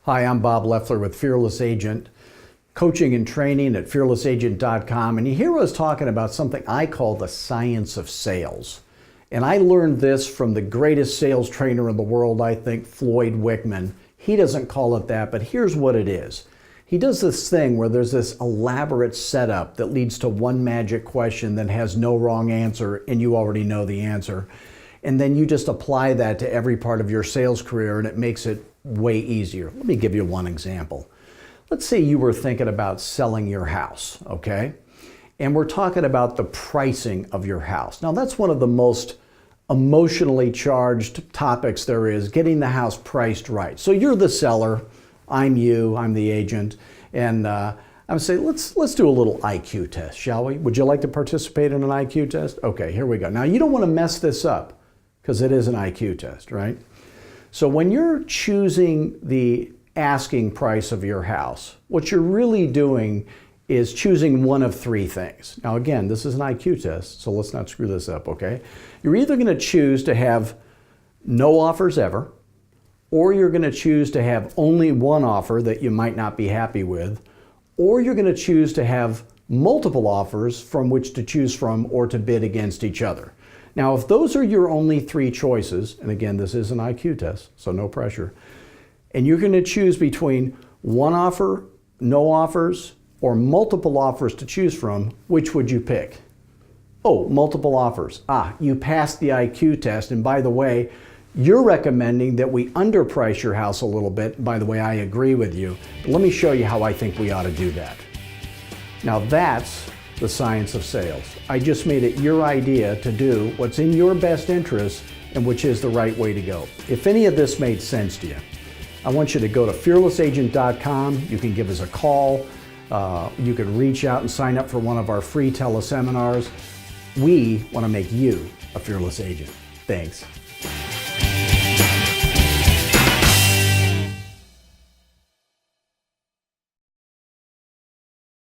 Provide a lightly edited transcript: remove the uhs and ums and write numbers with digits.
Hi, I'm Bob Loeffler with Fearless Agent, coaching and training at fearlessagent.com. And you hear us talking about something I call the science of sales. And I learned this from the greatest sales trainer in the world, I think, Floyd Wickman. He doesn't call it that, but here's what it is. He does this thing where there's this elaborate setup that leads to one magic question that has no wrong answer, and you already know the answer. And then you just apply that to every part of your sales career, and it makes it way easier. Let me give you one example. Let's say you were thinking about selling your house, okay? And we're talking about the pricing of your house. Now, that's one of the most emotionally charged topics there is, getting the house priced right. So you're the seller, I'm you, I'm the agent, and I'm saying, let's do a little IQ test, shall we? Would you like to participate in an IQ test? Okay, here we go. Now, you don't want to mess this up because it is an IQ test, right? So when you're choosing the asking price of your house, what you're really doing is choosing one of three things. Now again, this is an IQ test, so let's not screw this up, okay? You're either going to choose to have no offers ever, or you're going to choose to have only one offer that you might not be happy with, or you're going to choose to have multiple offers from which to choose from or to bid against each other. Now, if those are your only three choices, and again, this is an IQ test, so no pressure, and you're going to choose between one offer, no offers, or multiple offers to choose from, which would you pick? Oh, multiple offers. You passed the IQ test, and by the way, you're recommending that we underprice your house a little bit. By the way, I agree with you. But let me show you how I think we ought to do that. Now that's the science of sales. I just made it your idea to do what's in your best interest and which is the right way to go. If any of this made sense to you, I want you to go to fearlessagent.com. You can give us a call. You can reach out and sign up for one of our free teleseminars. We want to make you a fearless agent. Thanks.